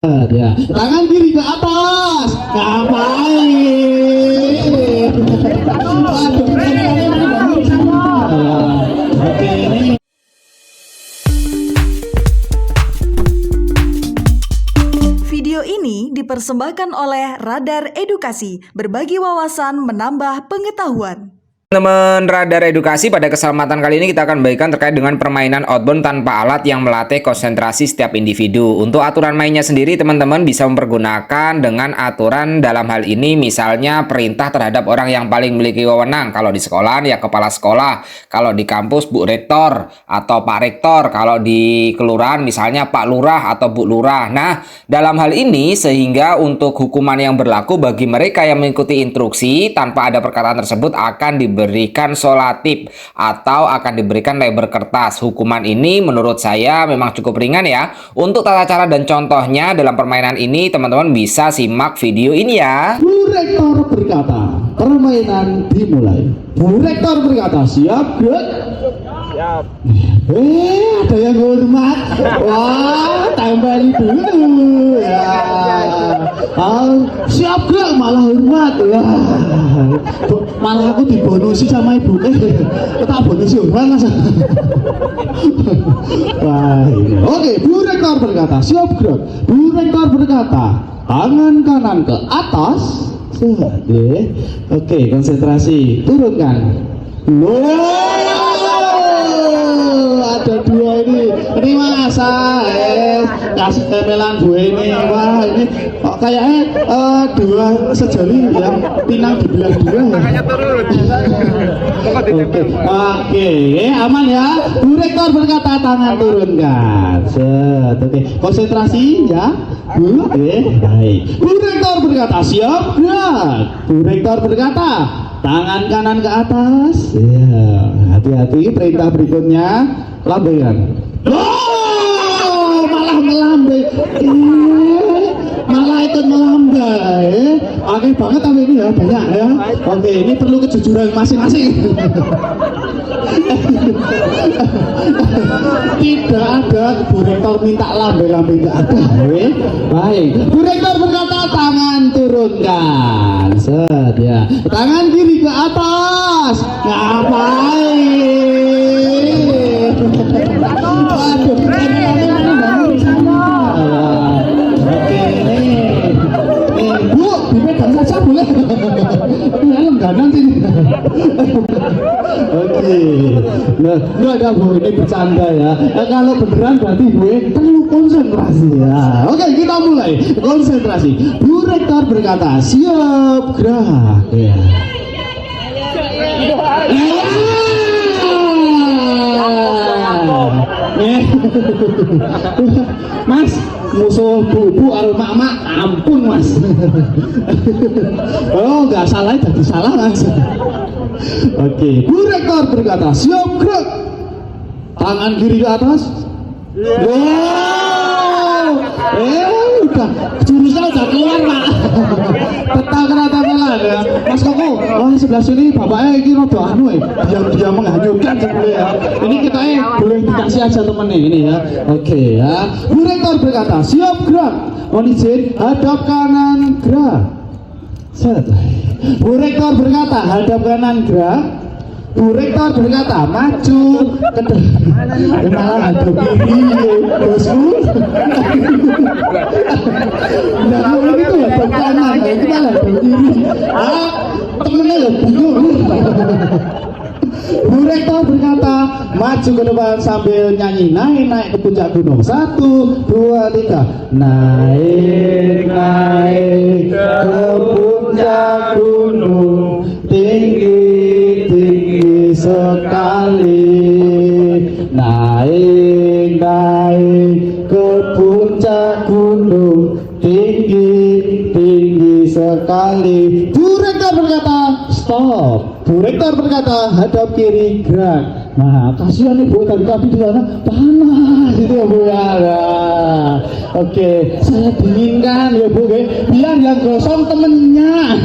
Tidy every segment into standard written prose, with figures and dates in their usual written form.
Ya, tangan kiri ke atas. Ngapain? Oke, ini Video ini dipersembahkan oleh Radar Edukasi, berbagi wawasan menambah pengetahuan. Teman-teman Radar Edukasi, pada kesempatan kali ini kita akan bagikan terkait dengan permainan outbound tanpa alat yang melatih konsentrasi setiap individu. Untuk aturan mainnya sendiri, teman-teman bisa mempergunakan dengan aturan dalam hal ini misalnya perintah terhadap orang yang paling memiliki wewenang. Kalau di sekolah ya kepala sekolah, kalau di kampus Bu Rektor atau Pak Rektor, kalau di kelurahan misalnya Pak Lurah atau Bu Lurah. Nah, dalam hal ini sehingga untuk hukuman yang berlaku bagi mereka yang mengikuti instruksi tanpa ada perkataan tersebut akan diberikan solatif atau akan diberikan lebar kertas. Hukuman ini menurut saya memang cukup ringan ya. Untuk tata cara dan contohnya dalam permainan ini teman-teman bisa simak video ini ya. Bu Rektor berkata, permainan dimulai. Bu Rektor berkata, siap, gerak. Siap. Ada yang hormat. Wah, tempeli dulu. Ya. Siap gerak malah hormat. Wah. Malah aku dibonusi sama ibu. Tak bonusi hormat mas. Wah, ini. Oke, Bu Rektor berkata, siap gerak. Bu Rektor berkata, tangan kanan ke atas. Oke, konsentrasi. Turunkan. Ada dua ini masa kasih temelan gue ini. Wah, ini kok kayaknya dua sejoli yang pinang dibelah dua ya. Oke, aman ya. Bu Rektor berkata tangan turunkan. Oke, konsentrasi ya. Bu, baik. Bu Rektor berkata siap gerak. Bu Rektor berkata tangan kanan ke atas. Ya, hati-hati perintah berikutnya. Lambaikan. Oh, malah melambai. Malah ikut melambai. Oke banget tapi ini ya, banyak ya. Oke, ini perlu kejujuran masing-masing. Tidak ada Bu Rektor minta lambai-lambai, tidak ada. Baik, Bu Rektor berkata tangan turunkan. Set ya. Tangan kiri ke atas. Ngapain? Waduh, oke nih, Bu, dipegang saja boleh. Ini langganan sini. Oke, nah, nggak ada Bu, ini bercanda ya. Kalau beneran berarti gue perlu konsentrasi ya. Oke, kita mulai konsentrasi. Bu Rektor berkata siap gerak. Ya. Mas, musuh bu atau mak ampun mas. Oh nggak salah, jadi salah mas. Oke, Bu Rektor berkata siap gerak. Tangan kiri ke atas. Wow, udah jurusnya udah keluar pak. Tetakelan ya, Mas Koko. Wah sebelah sini bapaknya ini rodo anu dia menghanyutkan sebelum ya. Ini kita boleh dikasih aja temen ini ya. Oke ya. Bu Rektor berkata siap gerak. Mohon izin hadap kanan gerak. Set. Bu Rektor berkata hadap kanan gerak. Bu Rektor berkata maju ke depan. Malah hadap kiri bosku. Nah ini tuh hadap kanan, kita hadap kiri. Temennya ya bingung. Bu Rektor berkata maju ke depan sambil nyanyi naik ke puncak gunung. 1, 2, 3. Naik ke puncak gunung tinggi sekali. Naik ke puncak gunung tinggi sekali. Bu Rektor berkata stop. Bu Rektor berkata hadap kiri gerak. Nah kasihan ibu tadi di sana panas itu ya Bu ya. Nah, oke, saya dinginkan ya Bu, biar yang gosong temennya.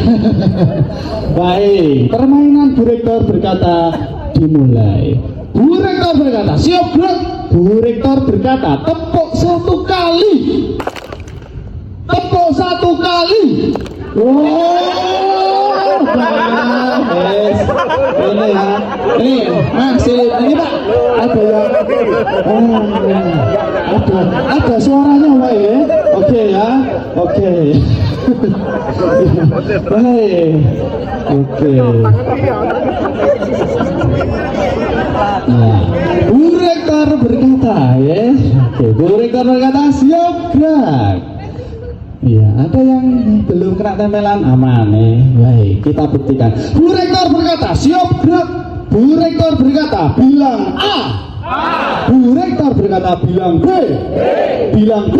Baik, permainan Bu Rektor berkata dimulai. Bu Rektor berkata siap gerak. Bu Rektor berkata tepuk 1 kali. kali. Wow, guys, ini ya, ini masih ini Pak, ada yang, ada suaranya Pak ya, oke ya, oke, baik, oke. Nah, Bu Rektor berkata ya, oke, Bu Rektor berkata siap gerak. Iya, ada yang belum kena tempelan aman baik, kita buktikan. Bu Rektor berkata siap gerak. Bu Rektor berkata bilang A. Bu Rektor berkata bilang B. Bilang B.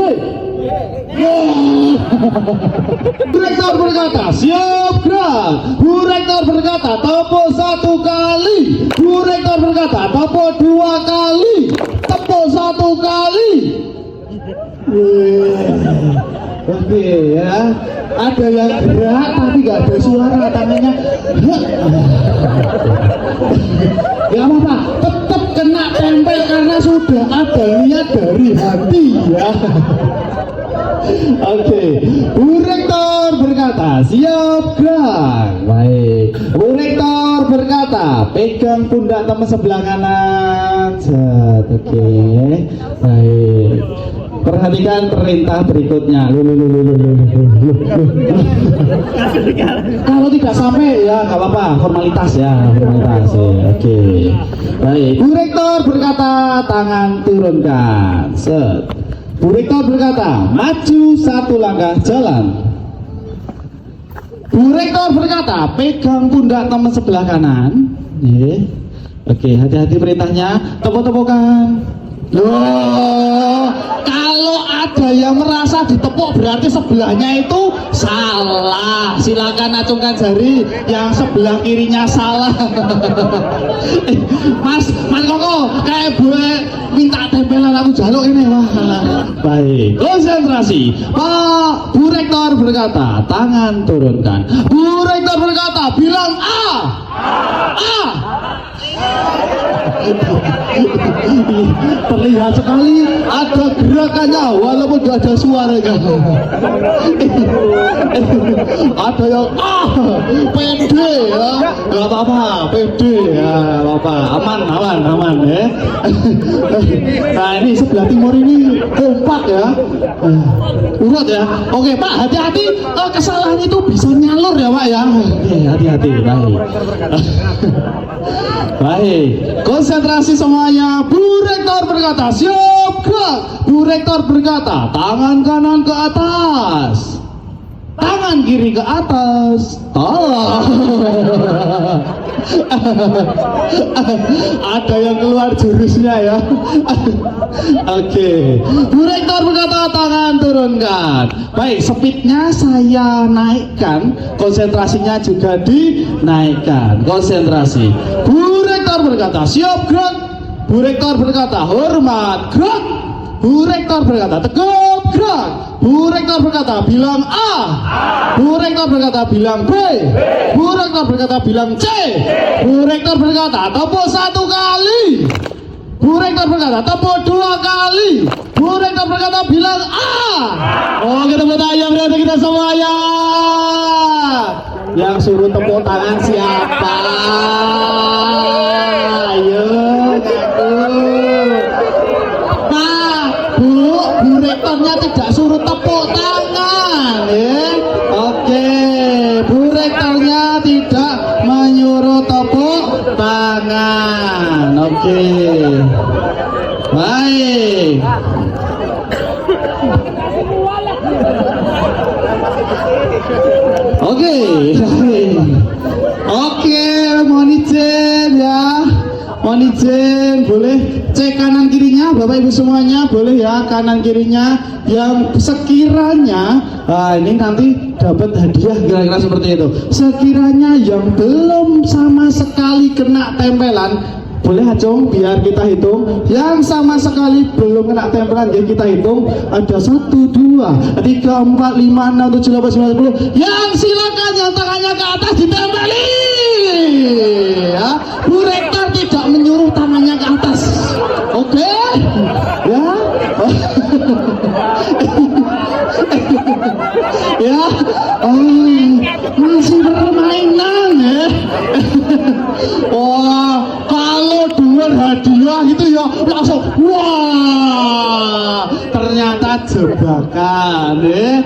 Bu Rektor berkata siap gerak. Bu Rektor berkata tepuk 1 kali. Bu Rektor berkata tepuk 2 kali. Tepuk 1 kali. Oke ya, ada yang gerak tapi nggak ada suara, tangannya nggak apa-apa, tetap kena tempel karena sudah ada niat dari hati ya. Oke, Bu Rektor berkata siap gerak. Baik, Bu Rektor berkata pegang pundak teman sebelah kanan. Oke, baik. Perhatikan perintah berikutnya. Kalau tidak sampai ya nggak apa-apa, formalitas ya, formalitas. Oke. Baik. Bu Rektor berkata tangan turunkan. Set. Bu Rektor berkata maju 1 langkah jalan. Bu Rektor berkata pegang pundak teman sebelah kanan. Oke, hati-hati perintahnya. Tepuk-tepukan. Loh, kalau ada yang merasa ditepuk berarti sebelahnya itu salah. Silakan acungkan jari yang sebelah kirinya salah. Mas Koko, kayak gue minta tempelan aku jaluk ini. Wah. Baik, konsentrasi. Pak Bu Rektor berkata, tangan turunkan. Bu Rektor berkata, bilang A. A. Terlihat sekali ada gerakannya walaupun tidak ada suaranya. Ada yang pede ya, nggak apa-apa, pede ya, apa aman ya. Nah ini sebelah timur ini kompak ya, urut ya. Oke Pak, hati-hati, kesalahan itu bisa nyalur ya Pak ya. Hati-hati, baik. Baik, konsentrasi semuanya. Bu Rektor berkata siap gerak. Bu Rektor berkata tangan kanan ke atas, tangan kiri ke atas. Ada yang keluar jurusnya ya. Oke. Bu Rektor berkata tangan turunkan. Baik, speednya saya naikkan, konsentrasinya juga dinaikkan. Konsentrasi. Bu Rektor berkata siap gerak. Bu Rektor berkata hormat gerak. Bu Rektor berkata tegap gerak. Bu Rektor berkata bilang A. Bu Rektor berkata bilang B. Bu Rektor berkata bilang C. Bu Rektor berkata tepuk 1 kali. Bu Rektor berkata tepuk 2 kali. Bu Rektor berkata bilang A. Oh, kita tepuk tangan berarti kita semuanya. Yang suruh tepuk tangan siapa? Ayo ngaku. Bu Rektornya tidak suruh tepuk tangan ya. Oke, Bu Rektornya tidak menyuruh tepuk tangan. Oke. Baik. Oke. Oke, mohon izin ya. Mohon izin, boleh cek kanan kirinya Bapak Ibu semuanya, boleh ya kanan kirinya yang sekiranya ini nanti dapat hadiah kira-kira seperti itu. Sekiranya yang belum sama sekali kena tempelan, boleh acung biar kita hitung. Yang sama sekali belum kena tempelan ya kita hitung. Ada 1, 2, 3, 4, 5, 6, 7, 8, 9, 10. Yang silakan yang tangannya ke atas ditempeli ya. Bu Rektor tidak menyuruh tangannya ke atas. Oke ya. Ya, masih permainan ya. Wah, kalau dua hadiah itu ya langsung wah, ternyata jebakan ya.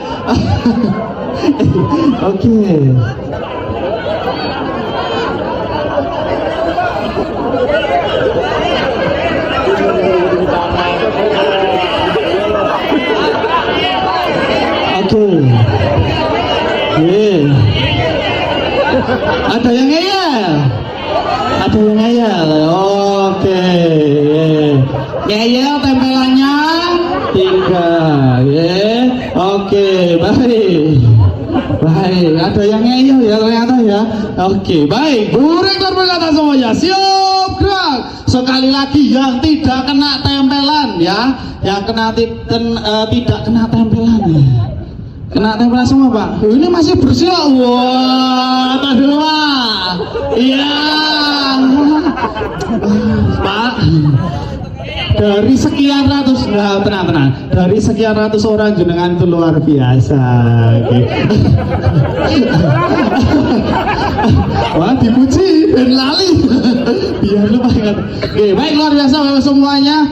Oke. Ada yang ngeyel? Ada yang ngeyel? Oke. Ngeyel tempelannya 3. Oke, baik. Baik, ada yang ngeyel ya ternyata ya. Oke, baik. Bu Rektor berkata semuanya, siap gerak. Sekali lagi yang tidak kena tempelan ya, yang tidak kena tempelan. Kena tempelan semua Pak. Ini masih bersih kok. Wah, kedua. Iya. Pak. Dari sekian ratus, tenang. Dari sekian ratus orang jenengan itu luar biasa. Oke. Wah, dipuji ben lali. Biar lupa ingat. Oke, baik, luar biasa Bapak semuanya.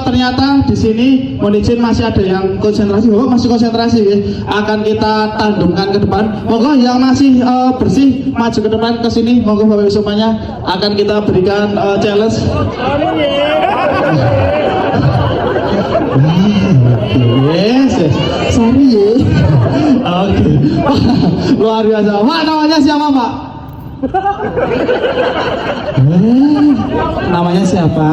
Ternyata di sini mohon izin masih ada yang konsentrasi. Bapak masih konsentrasi ya. Akan kita tandungkan ke depan. Monggo yang masih bersih maju ke depan ke sini. Monggo Bapak semuanya akan kita berikan challenge. Yes, sorry ya. Oke, luar biasa. Pak, namanya siapa Pak? Namanya siapa?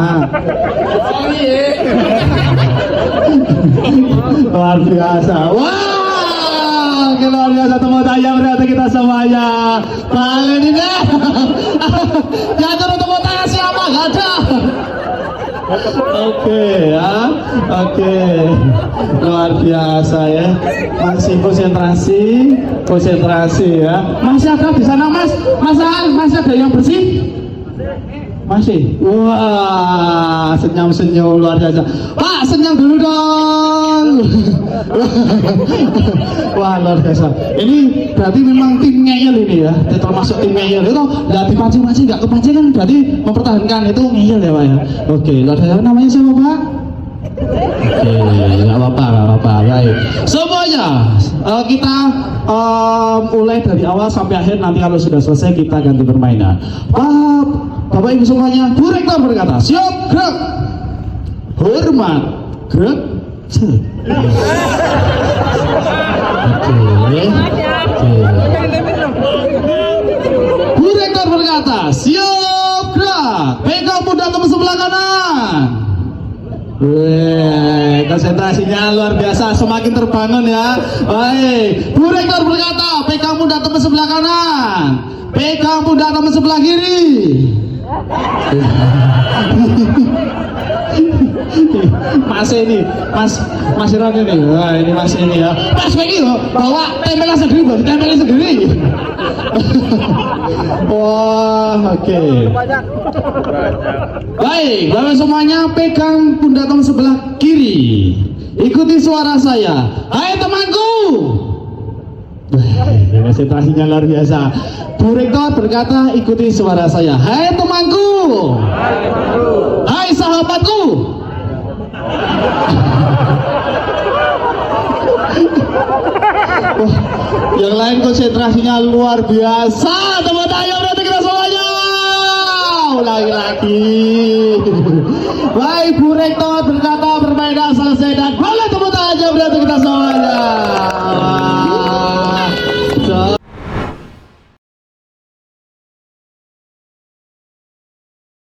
Luar biasa. Wah, luar biasa. Tepuk tangan berarti kita semuanya. Kalian ini, jangan tepuk tangan siapa? Gak ada. Oke ya, oke, luar biasa ya, masih konsentrasi ya. Masih ada di sana Mas, masih ada yang bersih? Masih? Wah, senyum luar biasa. Pak, senyum dulu dong. Wah, luar biasa. Ini berarti memang tim ngeyel ini ya, termasuk tim ngeyel itu nggak dipancing-pancing, nggak kepancing kan berarti mempertahankan itu ngeyel ya Pak ya. Oke, luar biasa. Namanya siapa Pak? Oke, nggak apa-apa, baik. Semuanya kita mulai dari awal sampai akhir. Nanti kalau sudah selesai kita ganti permainan. Bapak Ibu semuanya, Bu Rektor berkata, siap gerak, hormat, gerak, Oke. Bu Rektor berkata, siap gerak, pegang pundak teman sebelah kanan. Konsentrasinya luar biasa, semakin terbangun ya. Baik, Bu Rektor berkata, pegang pundak teman sebelah kanan, pegang pundak teman sebelah kiri. Mas Iron ini, wah ini Mas ini ya. Mas ini loh, bawa tempelan sendiri. Wah, oke. Baik, Bapak semuanya pegang pundak teman sebelah kiri. Ikuti suara saya. Hai temanku. Konsentrasinya luar biasa. Bu Rektor berkata, ikuti suara saya. Hai temanku. Hai sahabatku. Wah, yang lain konsentrasinya luar biasa. Tepuk tangan berarti kita semuanya. Ulangi lagi. Baik, Bu Rektor berkata permainan selesai dan boleh tepuk tangan berarti kita semuanya.